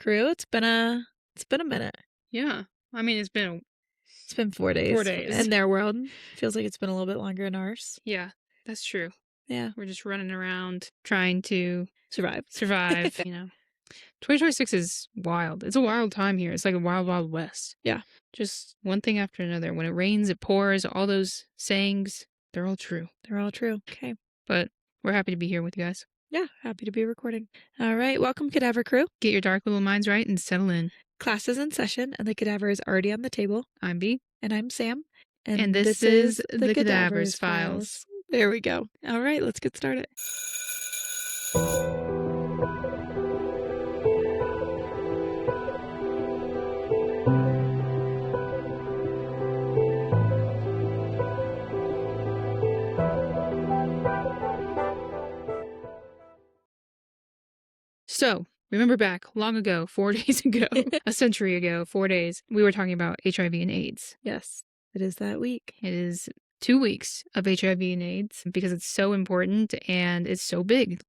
Crew, it's been a minute. Yeah. I mean, it's been It's been 4 days. 4 days. In their world. Feels like it's been a little bit longer in ours. Yeah, that's true. Yeah. We're just running around trying to Survive. 2026 is wild. It's a wild time here. It's like a wild, wild west. Yeah. Just one thing after another. When it rains, it pours. All those sayings, they're all true. They're all true. Okay. But we're happy to be here with you guys. Yeah, happy to be recording. All right, welcome Cadaver Crew. Get your dark little minds right and settle in. Class is in session and the cadaver is already on the table. I'm B. And I'm Sam. And this is the Cadaver's Files. There we go. All right, let's get started. So, remember back long ago, 4 days ago, a century ago, 4 days, we were talking about HIV and AIDS. Yes, it is that week. It is 2 weeks of HIV and AIDS because it's so important and it's so big.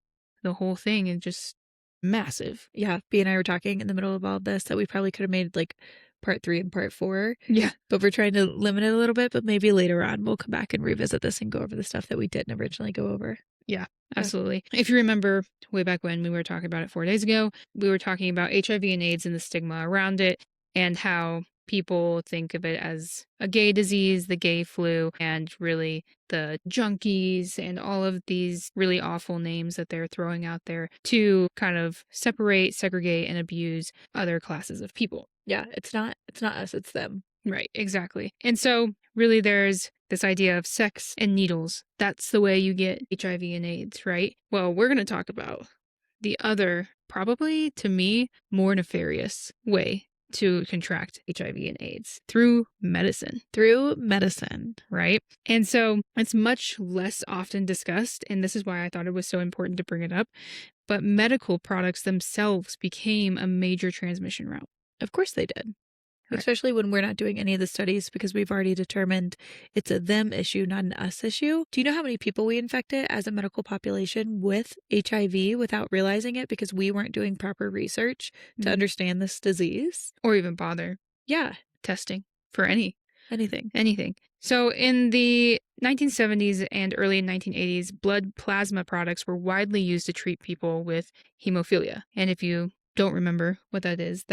The whole thing is just massive. Yeah, B and I were talking in the middle of all of this that we probably could have made like part 3 and part 4. Yeah. But we're trying to limit it a little bit, but maybe later on we'll come back and revisit this and go over the stuff that we didn't originally go over. Yeah, absolutely. If you remember way back when we were talking about it 4 days ago, we were talking about HIV and AIDS and the stigma around it and how people think of it as a gay disease, the gay flu, and really the junkies and all of these really awful names that they're throwing out there to kind of separate, segregate, and abuse other classes of people. Yeah, it's not us, it's them. Right, exactly. And so really there's this idea of sex and needles. That's the way you get HIV and AIDS, right? Well, we're going to talk about the other, probably to me, more nefarious way to contract HIV and AIDS through medicine. Through medicine. Right? And so it's much less often discussed, and this is why I thought it was so important to bring it up. But medical products themselves became a major transmission route. Of course they did. Right. Especially when we're not doing any of the studies because we've already determined it's a them issue, not an us issue. Do you know how many people we infected as a medical population with HIV without realizing it because we weren't doing proper research to understand this disease? Or even bother. Yeah. Testing for anything. So in the 1970s and early 1980s, blood plasma products were widely used to treat people with hemophilia. And if you don't remember what that is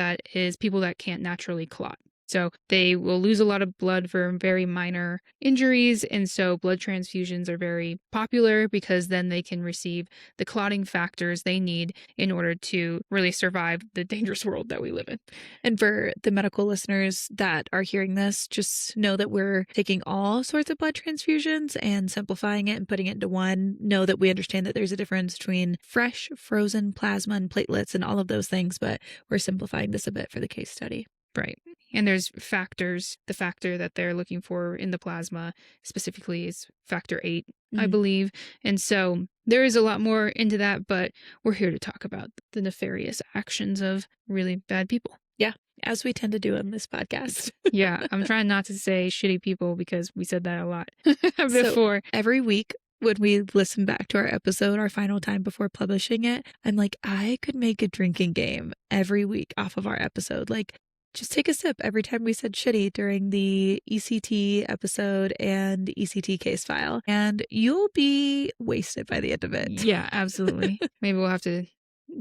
people that can't naturally clot. So they will lose a lot of blood for very minor injuries. And so blood transfusions are very popular because then they can receive the clotting factors they need in order to really survive the dangerous world that we live in. And for the medical listeners that are hearing this, just know that we're taking all sorts of blood transfusions and simplifying it and putting it into one. Know that we understand that there's a difference between fresh, frozen plasma and platelets and all of those things, but we're simplifying this a bit for the case study. Right. And there's factors. The factor that they're looking for in the plasma specifically is factor 8, I believe. And so there is a lot more into that, but we're here to talk about the nefarious actions of really bad people. Yeah, as we tend to do in this podcast. Yeah, I'm trying not to say shitty people because we said that a lot before. So every week, when we listen back to our episode, our final time before publishing it, I'm like, I could make a drinking game every week off of our episode. Like, just take a sip every time we said shitty during the ECT episode and ECT case file, and you'll be wasted by the end of it. Yeah, absolutely. Maybe we'll have to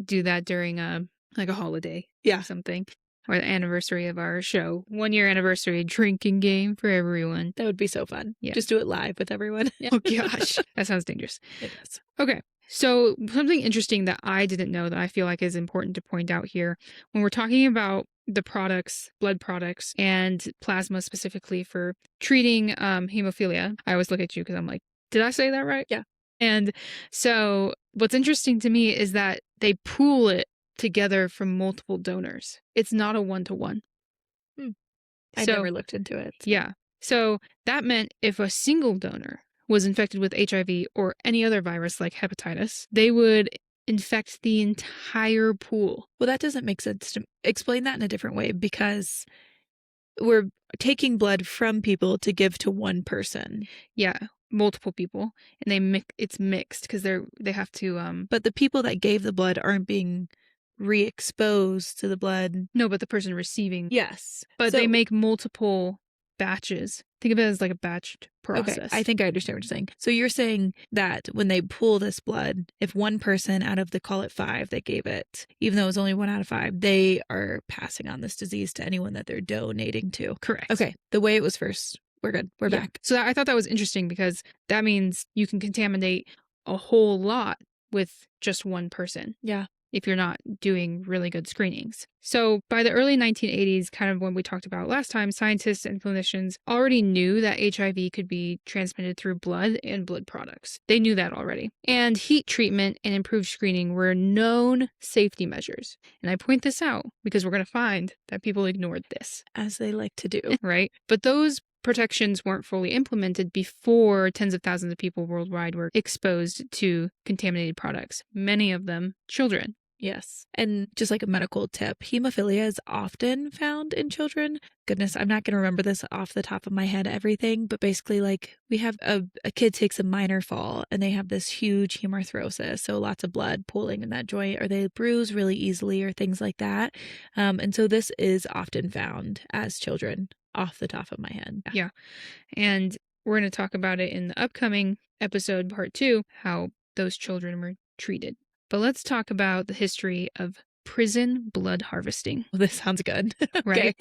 do that during a holiday. Yeah. Or something. Or the anniversary of our show. 1 year anniversary drinking game for everyone. That would be so fun. Yeah. Just do it live with everyone. Oh gosh. That sounds dangerous. It does. Okay. So something interesting that I didn't know that I feel like is important to point out here when we're talking about the products, blood products, and plasma specifically for treating hemophilia. I always look at you because I'm like, did I say that right? Yeah. And so what's interesting to me is that they pool it together from multiple donors. It's not a one-to-one. I never looked into it. Yeah. So that meant if a single donor was infected with HIV or any other virus like hepatitis, they would infect the entire pool. Well, that doesn't make sense to explain that in a different way because we're taking blood from people to give to one person. Yeah, multiple people, and it's mixed because they have to. But the people that gave the blood aren't being re-exposed to the blood. No, but the person receiving. Yes. But So, they make multiple batches. Think of it as like a batched process. okay, I think I understand what you're saying. So you're saying that when they pull this blood, if one person out of the, call it 5 that gave it, even though it was only 1 out of 5, they are passing on this disease to anyone that they're donating to. Correct. Okay, the way it was first. We're good. We're back. So I thought that was interesting because that means you can contaminate a whole lot with just one person. Yeah. If you're not doing really good screenings. So by the early 1980s, kind of when we talked about last time, scientists and clinicians already knew that HIV could be transmitted through blood and blood products. They knew that already. And heat treatment and improved screening were known safety measures. And I point this out because we're going to find that people ignored this. As they like to do. Right? But those protections weren't fully implemented before tens of thousands of people worldwide were exposed to contaminated products, many of them children. Yes. And just like a medical tip, hemophilia is often found in children. Goodness, I'm not going to remember this off the top of my head, everything, but basically, like, we have a kid takes a minor fall and they have this huge hemarthrosis, so lots of blood pooling in that joint, or they bruise really easily, or things like that. And so this is often found as children, off the top of my head. Yeah. And we're going to talk about it in the upcoming episode, part 2, how those children were treated. But let's talk about the history of prison blood harvesting. Well, this sounds good. Right?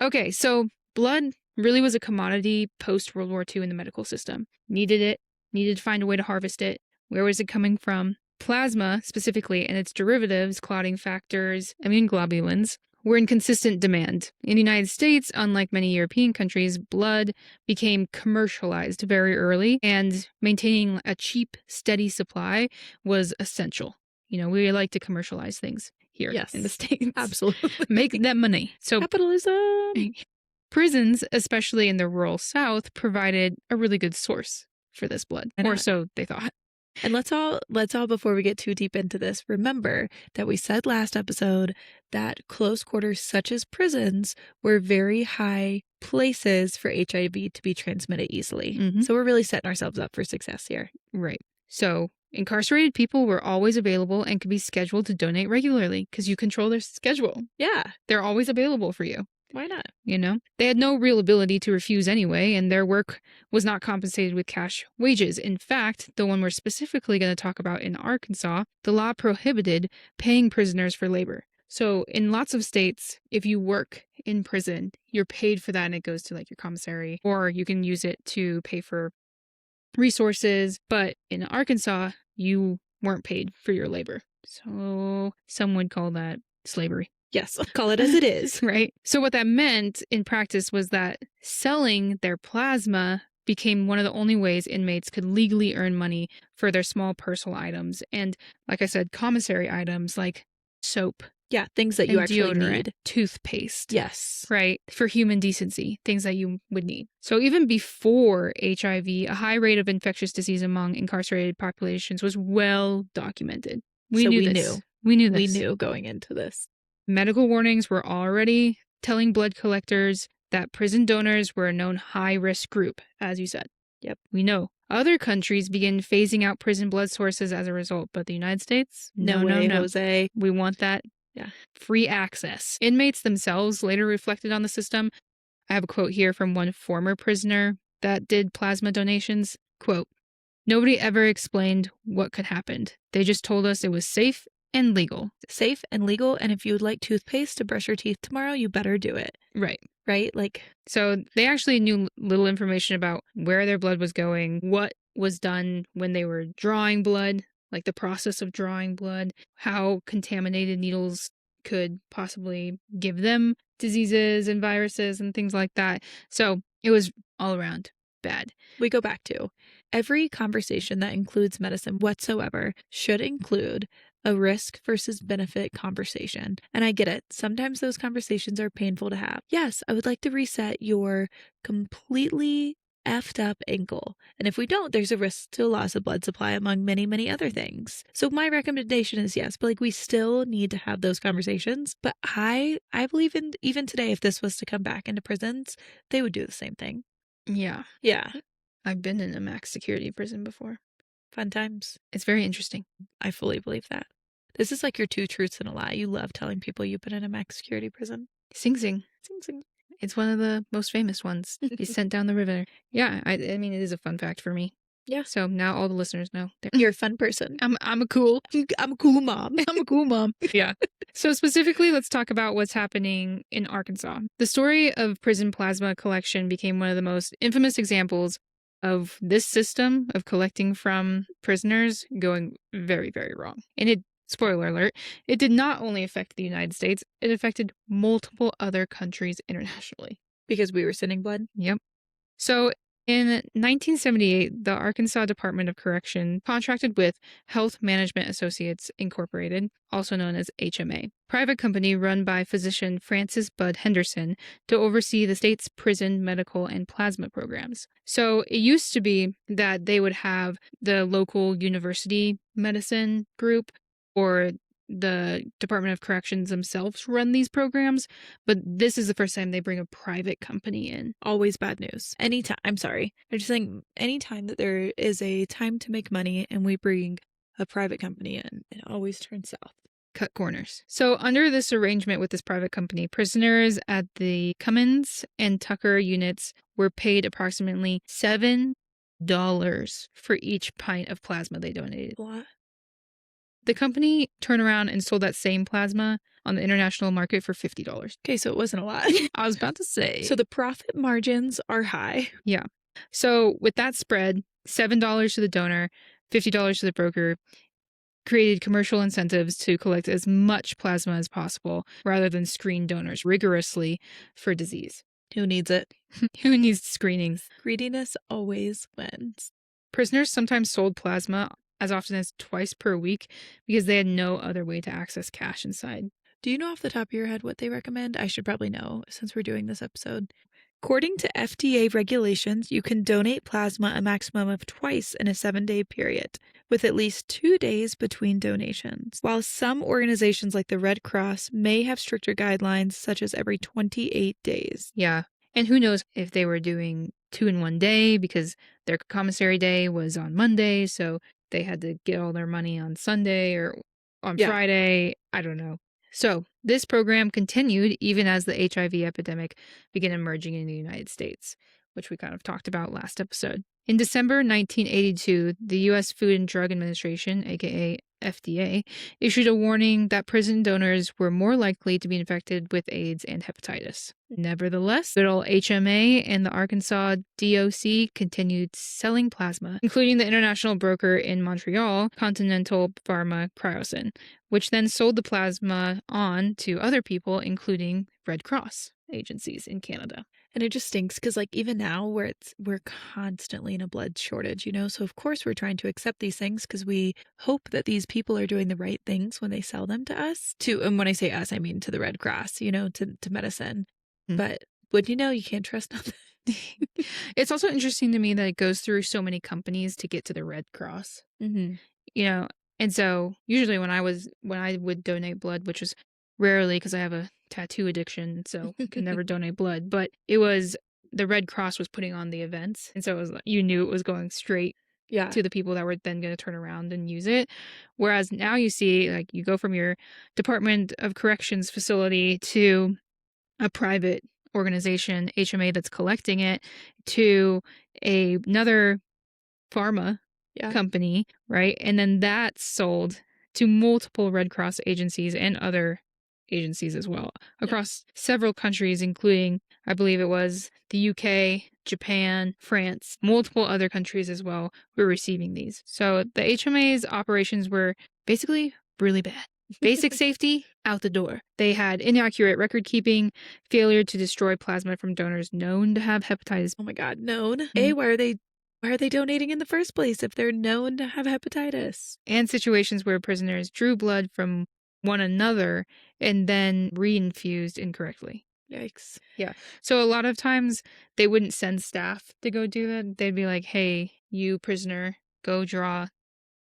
Okay, so blood really was a commodity post-World War II in the medical system. Needed to find a way to harvest it. Where was it coming from? Plasma, specifically, and its derivatives, clotting factors, immune globulins, were in consistent demand. In the United States, unlike many European countries, blood became commercialized very early, and maintaining a cheap, steady supply was essential. You know, we like to commercialize things here in the States. Absolutely. Make that money. So capitalism. Prisons, especially in the rural South, provided a really good source for this blood, or so they thought. And let's all, before we get too deep into this, remember that we said last episode that close quarters such as prisons were very high places for HIV to be transmitted easily. Mm-hmm. So we're really setting ourselves up for success here. Right. So incarcerated people were always available and could be scheduled to donate regularly because you control their schedule. Yeah. They're always available for you. Why not? You know, they had no real ability to refuse anyway, and their work was not compensated with cash wages. In fact, the one we're specifically going to talk about in Arkansas, the law prohibited paying prisoners for labor. So in lots of states, if you work in prison, you're paid for that and it goes to like your commissary, or you can use it to pay for resources. But in Arkansas, you weren't paid for your labor. So some would call that slavery. Yes, call it as it is. Right. So what that meant in practice was that selling their plasma became one of the only ways inmates could legally earn money for their small personal items. And like I said, commissary items like soap. Yeah, things that you actually need. Toothpaste. Yes. Right. For human decency, things that you would need. So even before HIV, a high rate of infectious disease among incarcerated populations was well documented. We knew this. We knew going into this. Medical warnings were already telling blood collectors that prison donors were a known high-risk group, as you said. Yep. We know. Other countries begin phasing out prison blood sources as a result, but the United States? No way, Jose. We want that free access. Inmates themselves later reflected on the system. I have a quote here from one former prisoner that did plasma donations. Quote, "Nobody ever explained what could happen. They just told us it was safe and legal." Safe and legal, and if you would like toothpaste to brush your teeth tomorrow, you better do it. Right. Right? Like, so they actually knew little information about where their blood was going, what was done when they were drawing blood, like the process of drawing blood, how contaminated needles could possibly give them diseases and viruses and things like that. So it was all around bad. We go back to every conversation that includes medicine whatsoever should include a risk versus benefit conversation. And I get it. Sometimes those conversations are painful to have. Yes, I would like to reset your completely effed up ankle. And if we don't, there's a risk to loss of blood supply among many, many other things. So my recommendation is yes, but like we still need to have those conversations. But I believe in even today, if this was to come back into prisons, they would do the same thing. Yeah. Yeah. I've been in a max security prison before. Fun times. It's very interesting. I fully believe that. This is like your two truths and a lie. You love telling people you've been in a max security prison. Sing Sing. Sing Sing. It's one of the most famous ones. He's sent down the river. Yeah, I mean, it is a fun fact for me. Yeah. So now all the listeners know. You're a fun person. I'm a cool mom. I'm a cool mom. Yeah. So specifically, let's talk about what's happening in Arkansas. The story of prison plasma collection became one of the most infamous examples of this system of collecting from prisoners going very, very wrong. And it, spoiler alert, it did not only affect the United States, it affected multiple other countries internationally. Because we were sending blood? Yep. So in 1978, the Arkansas Department of Correction contracted with Health Management Associates Incorporated, also known as HMA, private company run by physician Francis Bud Henderson to oversee the state's prison medical and plasma programs. So it used to be that they would have the local university medicine group or the Department of Corrections themselves run these programs, but this is the first time they bring a private company in. Always bad news. Anytime, I'm sorry. I'm just saying, anytime that there is a time to make money and we bring a private company in, it always turns south. Cut corners. So under this arrangement with this private company, prisoners at the Cummins and Tucker units were paid approximately $7 for each pint of plasma they donated. What? The company turned around and sold that same plasma on the international market for $50. Okay, so it wasn't a lot. I was about to say. So the profit margins are high. Yeah. So with that spread, $7 to the donor, $50 to the broker, created commercial incentives to collect as much plasma as possible rather than screen donors rigorously for disease. Who needs it? Who needs screenings? Greediness always wins. Prisoners sometimes sold plasma as often as twice per week because they had no other way to access cash inside. Do you know off the top of your head what they recommend? I should probably know since we're doing this episode. According to FDA regulations, you can donate plasma a maximum of twice in a 7-day period, with at least 2 days between donations. While some organizations like the Red Cross may have stricter guidelines, such as every 28 days. Yeah. And who knows if they were doing 2 in 1 day because their commissary day was on Monday, so they had to get all their money on Sunday or on Friday. I don't know. So this program continued even as the HIV epidemic began emerging in the United States, which we kind of talked about last episode. In December 1982, the U.S. Food and Drug Administration, aka FDA, issued a warning that prison donors were more likely to be infected with AIDS and hepatitis. Nevertheless, good old HMA and the Arkansas DOC continued selling plasma, including the international broker in Montreal, Continental Pharma Cryosin, which then sold the plasma on to other people, including Red Cross agencies in Canada. And it just stinks because, like, even now we're constantly in a blood shortage, you know? So, of course, we're trying to accept these things because we hope that these people are doing the right things when they sell them to us. And when I say us, I mean to the Red Cross, you know, to medicine. Mm-hmm. But would you know, you can't trust nothing. It's also interesting to me that it goes through so many companies to get to the Red Cross. Mm-hmm. You know, and so usually when I would donate blood, which was rarely because I have a tattoo addiction, so can never donate blood, but it was the Red Cross was putting on the events, and so it was you knew it was going straight to the people that were then going to turn around and use it. Whereas now you see, like, you go from your Department of Corrections facility to a private organization, HMA, that's collecting it, to another pharma company, right? And then that's sold to multiple Red Cross agencies and other agencies as well across several countries, including, I believe it was the UK, Japan, France, multiple other countries as well were receiving these. So the HMA's operations were basically really bad. Basic safety out the door. They had inaccurate record keeping, failure to destroy plasma from donors known to have hepatitis. Oh my God, known? Why are they donating in the first place if they're known to have hepatitis? And situations where prisoners drew blood from one another and then reinfused incorrectly. Yikes. Yeah. So a lot of times they wouldn't send staff to go do that. They'd be like, hey, you prisoner, go draw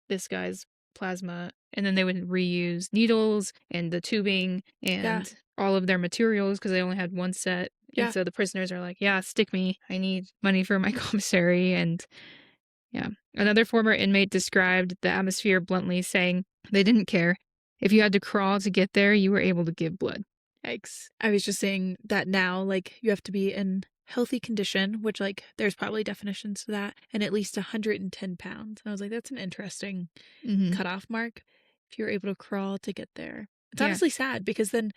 this guy's plasma. And then they would reuse needles and the tubing and all of their materials because they only had one set. Yeah. And so the prisoners are like, yeah, stick me. I need money for my commissary. And yeah. Another former inmate described the atmosphere bluntly, saying they didn't care. if you had to crawl to get there, you were able to give blood. Yikes. I was just saying that now, like, you have to be in healthy condition, which, like, there's probably definitions to that, and at least 110 pounds. And I was like, that's an interesting cutoff mark if you're able to crawl to get there. It's honestly sad because then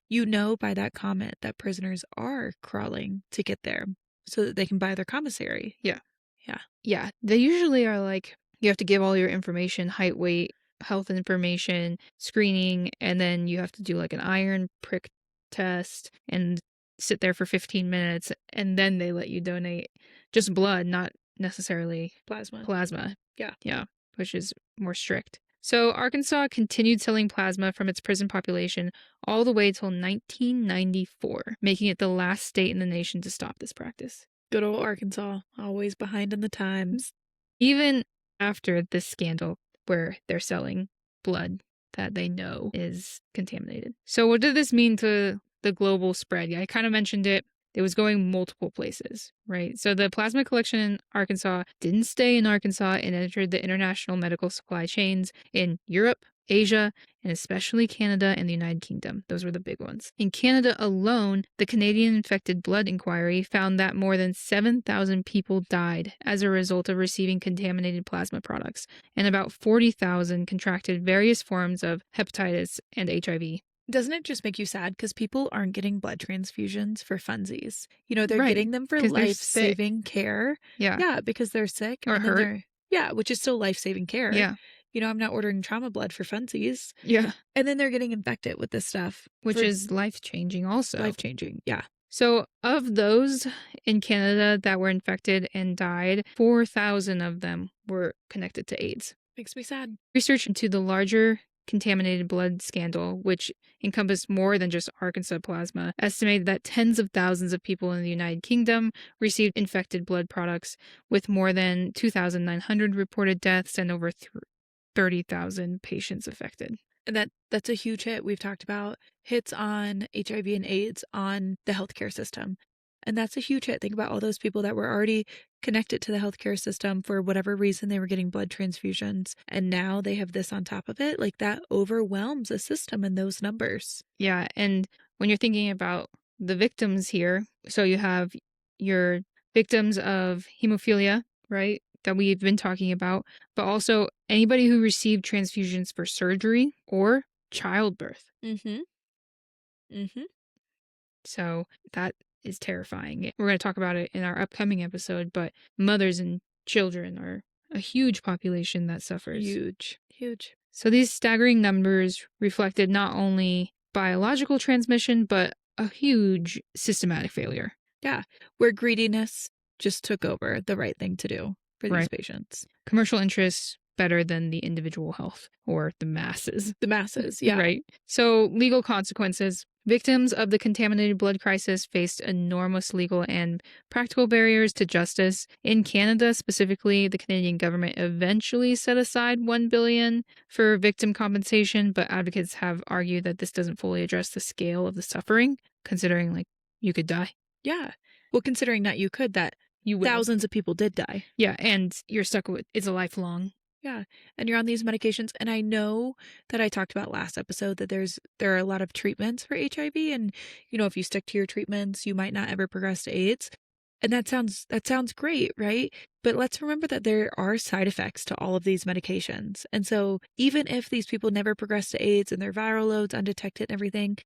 you know by that comment that prisoners are crawling to get there so that they can buy their commissary. Yeah. Yeah. Yeah. They usually are like, you have to give all your information, height, weight, health information, screening, and then you have to do like an iron prick test and sit there for 15 minutes, and then they let you donate just blood, not necessarily plasma. Yeah. Yeah, which is more strict. So Arkansas continued selling plasma from its prison population all the way till 1994, making it the last state in the nation to stop this practice. Good old Arkansas, always behind in the times. Even after this scandal where they're selling blood that they know is contaminated. So what did this mean to the global spread? Yeah, I kind of mentioned it. It was going multiple places, right? So the plasma collection in Arkansas didn't stay in Arkansas and entered the international medical supply chains in Europe, Asia, and especially Canada and the United Kingdom. Those were the big ones. In Canada alone, the Canadian Infected Blood Inquiry found that more than 7,000 people died as a result of receiving contaminated plasma products, and about 40,000 contracted various forms of hepatitis and HIV. Doesn't it just make you sad because people aren't getting blood transfusions for funsies? You know, they're getting them for life-saving care. Yeah, because they're sick. Or hurt. Yeah, which is still life-saving care. Yeah. You know, I'm not ordering trauma blood for funsies. Yeah. And then they're getting infected with this stuff. Which is life-changing also. Life-changing, yeah. So of those in Canada that were infected and died, 4,000 of them were connected to AIDS. Makes me sad. Research into the larger contaminated blood scandal, which encompassed more than just Arkansas plasma, estimated that tens of thousands of people in the United Kingdom received infected blood products, with more than 2,900 reported deaths and over 30,000 patients affected. And that's a huge hit. We've talked about hits on HIV and AIDS on the healthcare system. And that's a huge hit. Think about all those people that were already connected to the healthcare system for whatever reason they were getting blood transfusions. And now they have this on top of it. Like, that overwhelms a system in those numbers. Yeah. And when you're thinking about the victims here, so you have your victims of hemophilia, right? That we've been talking about, but also anybody who received transfusions for surgery or childbirth. So that is terrifying. We're going to talk about it in our upcoming episode, but mothers and children are a huge population that suffers. Huge. So these staggering numbers reflected not only biological transmission, but a huge systematic failure. Yeah, where greediness just took over the right thing to do for these patients. Commercial interests better than the individual health or the masses. The masses, yeah. Right. So legal consequences. Victims of the contaminated blood crisis faced enormous legal and practical barriers to justice. In Canada specifically, the Canadian government eventually set aside $1 billion for victim compensation, but advocates have argued that this doesn't fully address the scale of the suffering, considering, like, you could die. Yeah. Well, considering that you could, that thousands of people did die. Yeah, and you're stuck with it's a lifelong. Yeah, and you're on these medications. And I know that I talked about last episode that there are a lot of treatments for HIV, and you know, if you stick to your treatments, you might not ever progress to AIDS. And that sounds great, right? But let's remember that there are side effects to all of these medications. And so even if these people never progress to AIDS and their viral loads undetected and everything,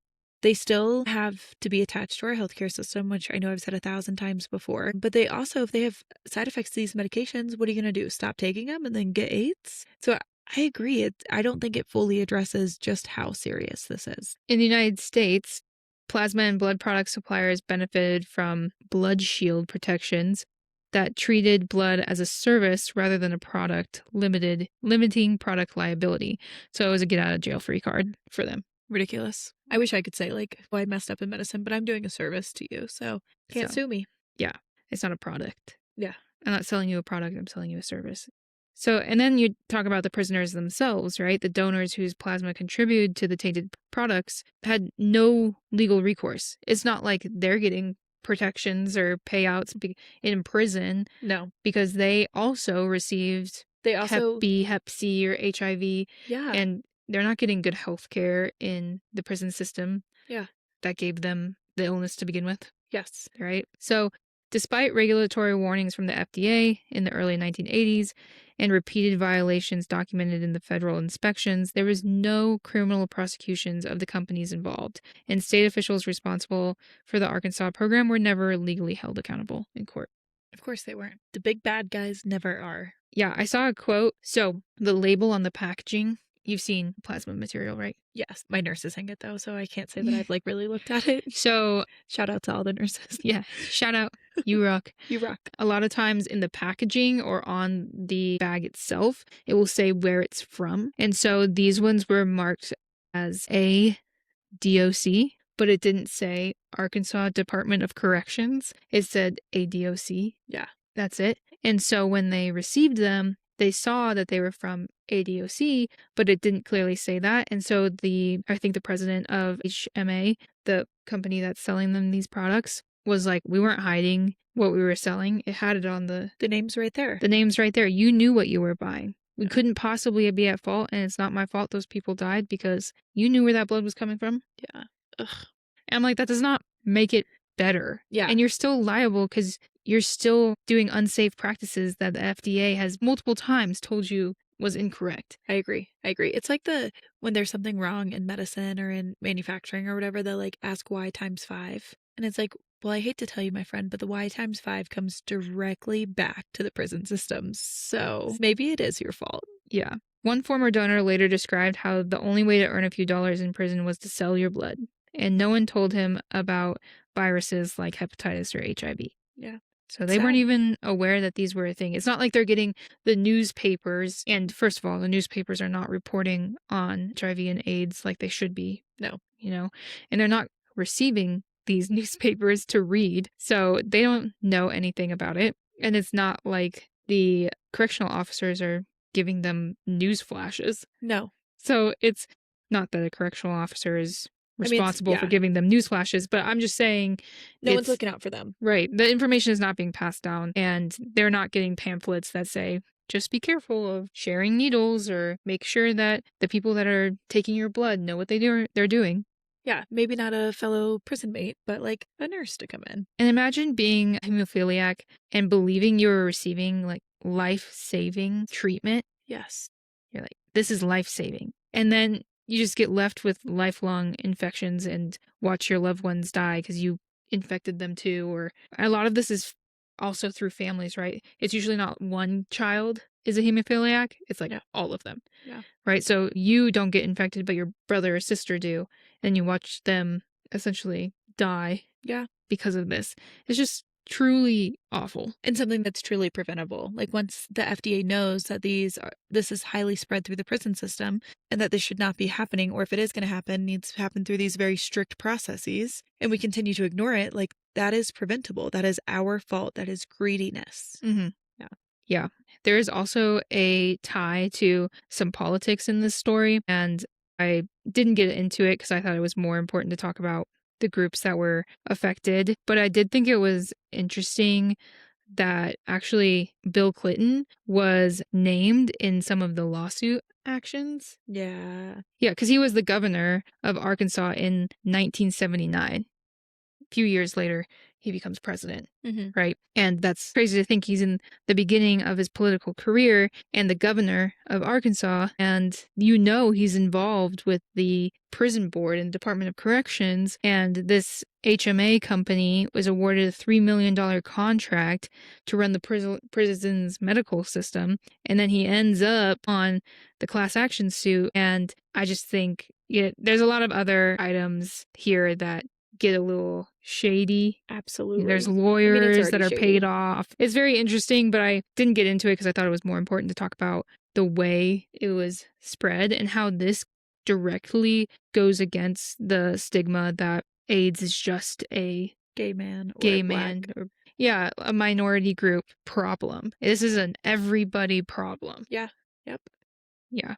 they still have to be attached to our healthcare system, which I know I've said 1,000 times before. But they also, if they have side effects to these medications, what are you going to do? Stop taking them and then get AIDS? So I agree. I don't think it fully addresses just how serious this is. In the United States, plasma and blood product suppliers benefited from blood shield protections that treated blood as a service rather than a product, limiting product liability. So it was a get out of jail free card for them. Ridiculous. I wish I could say, like, well, I messed up in medicine, but I'm doing a service to you, so can't sue me. Yeah, it's not a product. Yeah. I'm not selling you a product, I'm selling you a service. So, and then you talk about the prisoners themselves, right? The donors whose plasma contributed to the tainted products had no legal recourse. It's not like they're getting protections or payouts in prison. No. Because they also received Hep B, Hep C, or HIV. Yeah. And they're not getting good health care in the prison system. Yeah. That gave them the illness to begin with. Yes. Right? So, despite regulatory warnings from the FDA in the early 1980s and repeated violations documented in the federal inspections, there was no criminal prosecutions of the companies involved, and state officials responsible for the Arkansas program were never legally held accountable in court. Of course they weren't. The big bad guys never are. Yeah, I saw a quote. So, the label on the packaging, you've seen plasma material, right? Yes. My nurses hang it, though, so I can't say that I've like really looked at it. So, shout out to all the nurses. Yeah, shout out. You rock. You rock. A lot of times in the packaging or on the bag itself, it will say where it's from. And so these ones were marked as a DOC, but it didn't say Arkansas Department of Corrections. It said ADOC. Yeah. That's it. And so when they received them, they saw that they were from ADOC, but it didn't clearly say that. And so I think the president of HMA, the company that's selling them these products, was like, we weren't hiding what we were selling. It had it on the name's right there. The name's right there. You knew what you were buying. We couldn't possibly be at fault, and it's not my fault those people died because you knew where that blood was coming from. Yeah. Ugh. And I'm like, that does not make it better. Yeah. And you're still liable because you're still doing unsafe practices that the FDA has multiple times told you was incorrect. I agree. It's like when there's something wrong in medicine or in manufacturing or whatever, they'll like ask why times 5. And it's like, well, I hate to tell you, my friend, but the Y times 5 comes directly back to the prison system. So maybe it is your fault. Yeah. One former donor later described how the only way to earn a few dollars in prison was to sell your blood. And no one told him about viruses like hepatitis or HIV. Yeah. So they weren't even aware that these were a thing. It's not like they're getting the newspapers. And first of all, the newspapers are not reporting on HIV and AIDS like they should be. No. And they're not receiving these newspapers to read. So they don't know anything about it. And it's not like the correctional officers are giving them news flashes. No. So it's not that a correctional officer is responsible for giving them news flashes, but I'm just saying no one's looking out for them. Right. The information is not being passed down, and they're not getting pamphlets that say, just be careful of sharing needles or make sure that the people that are taking your blood know what they're doing. Yeah, maybe not a fellow prison mate, but like a nurse to come in. And imagine being a hemophiliac and believing you were receiving like life-saving treatment. Yes. You're like, this is life-saving. And then you just get left with lifelong infections and watch your loved ones die because you infected them too. Or a lot of this is also through families, right? It's usually not one child is a hemophiliac. It's like all of them. Yeah. Right? So you don't get infected, but your brother or sister do. And you watch them essentially die. Yeah. Because of this. It's just truly awful. And something that's truly preventable. Like once the FDA knows that this is highly spread through the prison system and that this should not be happening, or if it is going to happen, needs to happen through these very strict processes, and we continue to ignore it, like that is preventable. That is our fault. That is greediness. Mm-hmm. Yeah. Yeah. There is also a tie to some politics in this story, and I didn't get into it because I thought it was more important to talk about the groups that were affected. But I did think it was interesting that actually Bill Clinton was named in some of the lawsuit actions. Yeah. Yeah, because he was the governor of Arkansas in 1979. A few years later, he becomes president, right? And that's crazy to think he's in the beginning of his political career and the governor of Arkansas. And he's involved with the prison board and Department of Corrections. And this HMA company was awarded a $3 million contract to run the prison's medical system. And then he ends up on the class action suit. And I just think there's a lot of other items here that get a little shady. Absolutely. There's lawyers that are paid off. It's very interesting, but I didn't get into it because I thought it was more important to talk about the way it was spread and how this directly goes against the stigma that AIDS is just a gay man or a minority group problem. This is an everybody problem. Yeah. Yep. Yeah.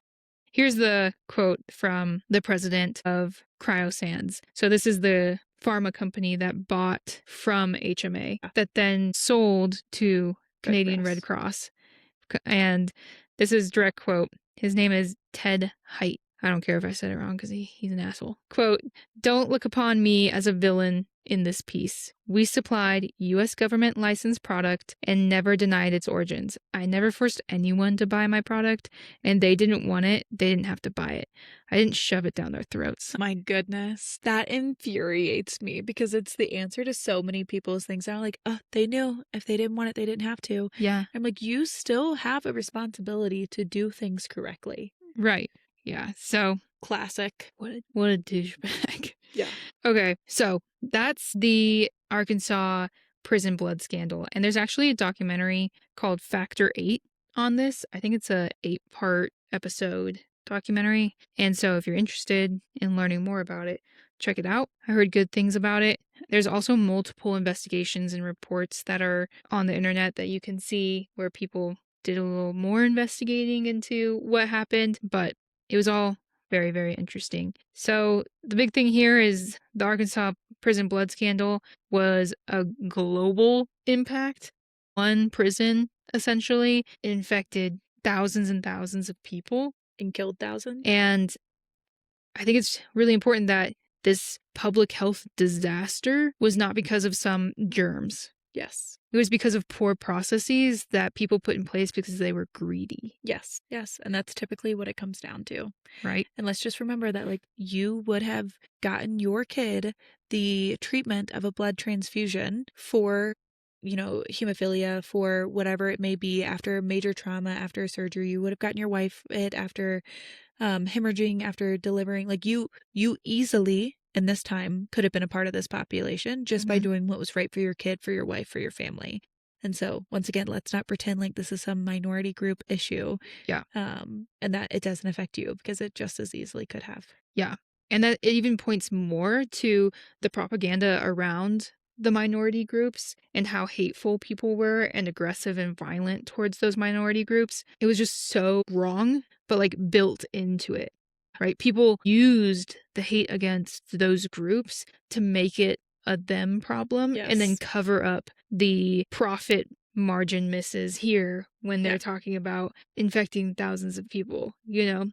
Here's the quote from the president of Cryosands. So this is the pharma company that bought from HMA that then sold to Canadian Red Cross. And this is direct quote. His name is Ted Height. I don't care if I said it wrong because he's an asshole. Quote, "Don't look upon me as a villain in this piece. We supplied U.S. government licensed product and never denied its origins. I never forced anyone to buy my product, and they didn't want it. They didn't have to buy it. I didn't shove it down their throats." My goodness. That infuriates me because it's the answer to so many people's things. I'm like, oh, they knew. If they didn't want it, they didn't have to. Yeah. I'm like, you still have a responsibility to do things correctly. Right. Yeah. So classic. What a douchebag. Yeah. Okay. So that's the Arkansas prison blood scandal. And there's actually a documentary called Factor 8 on this. I think it's a 8-part episode documentary. And so if you're interested in learning more about it, check it out. I heard good things about it. There's also multiple investigations and reports that are on the internet that you can see where people did a little more investigating into what happened, but it was all very, very interesting. So the big thing here is the Arkansas prison blood scandal was a global impact. One prison essentially infected thousands and thousands of people. And killed thousands. And I think it's really important that this public health disaster was not because of some germs. Yes. It was because of poor processes that people put in place because they were greedy. Yes. Yes. And that's typically what it comes down to. Right. And let's just remember that, like, you would have gotten your kid the treatment of a blood transfusion for, you know, hemophilia, for whatever it may be, after major trauma, after surgery. You would have gotten your wife it after hemorrhaging, after delivering. Like, you easily, in this time, could have been a part of this population just by doing what was right for your kid, for your wife, for your family. And so, once again, let's not pretend like this is some minority group issue. Yeah. And that it doesn't affect you, because it just as easily could have. Yeah. And that it even points more to the propaganda around the minority groups and how hateful people were and aggressive and violent towards those minority groups. It was just so wrong, but like built into it, right? People used the hate against those groups to make it a them problem. Yes. And then cover up the profit margin misses here when they're talking about infecting thousands of people. You know,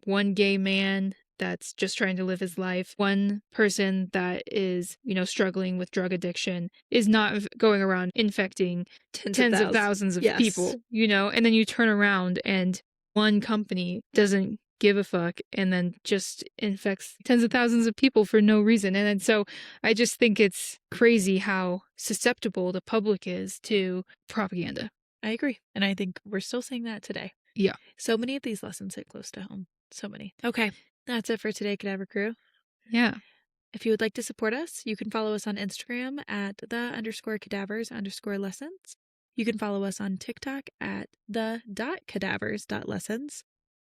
one gay man that's just trying to live his life, one person that is, you know, struggling with drug addiction is not going around infecting tens of thousands of people, you know, and then you turn around and one company doesn't give a fuck and then just infects tens of thousands of people for no reason. And then so I just think it's crazy how susceptible the public is to propaganda. I agree. And I think we're still seeing that today. Yeah. So many of these lessons hit close to home. So many. Okay. That's it for today, Cadaver Crew. Yeah. If you would like to support us, you can follow us on Instagram at _cadavers_lessons. You can follow us on TikTok at the.cadavers.lessons.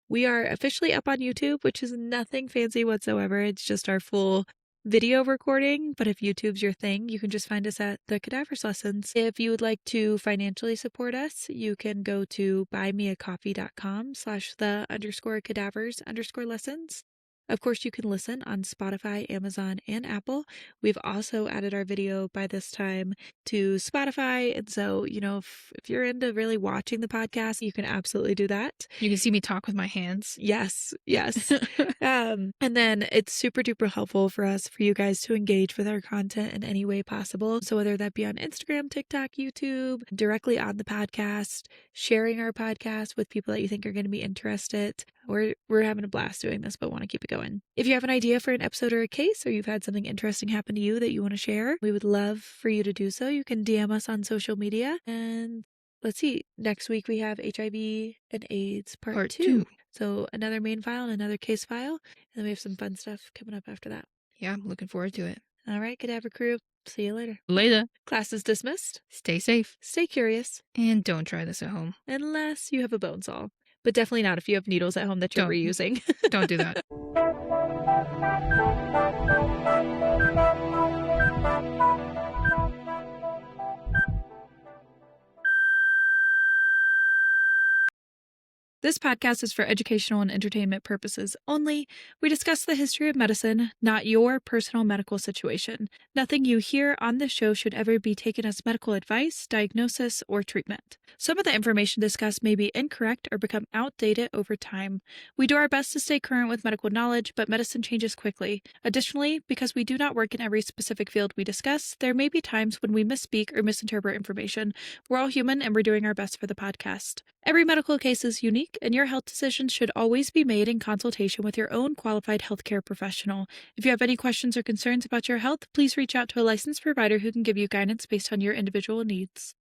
We are officially up on YouTube, which is nothing fancy whatsoever. It's just our full video recording. But if YouTube's your thing, you can just find us at the Cadavers Lessons. If you would like to financially support us, you can go to buymeacoffee.com/the_cadavers_lessons. Of course, you can listen on Spotify, Amazon, and Apple. We've also added our video by this time to Spotify. And so, you know, if you're into really watching the podcast, you can absolutely do that. You can see me talk with my hands. Yes, yes. And then it's super duper helpful for us, for you guys to engage with our content in any way possible. So whether that be on Instagram, TikTok, YouTube, directly on the podcast, sharing our podcast with people that you think are going to be interested. We're having a blast doing this, but want to keep it going. If you have an idea for an episode or a case, or you've had something interesting happen to you that you want to share, we would love for you to do so. You can DM us on social media. And let's see, next week we have HIV and AIDS part 2. So another main file and another case file. And then we have some fun stuff coming up after that. Yeah, I'm looking forward to it. All right, Cadaver Crew. See you later. Later. Class is dismissed. Stay safe. Stay curious. And don't try this at home. Unless you have a bone saw. But definitely not if you have needles at home that you're reusing. Don't do that. This podcast is for educational and entertainment purposes only. We discuss the history of medicine, not your personal medical situation. Nothing you hear on this show should ever be taken as medical advice, diagnosis, or treatment. Some of the information discussed may be incorrect or become outdated over time. We do our best to stay current with medical knowledge, but medicine changes quickly. Additionally, because we do not work in every specific field we discuss, there may be times when we misspeak or misinterpret information. We're all human and we're doing our best for the podcast. Every medical case is unique, and your health decisions should always be made in consultation with your own qualified healthcare professional. If you have any questions or concerns about your health, please reach out to a licensed provider who can give you guidance based on your individual needs.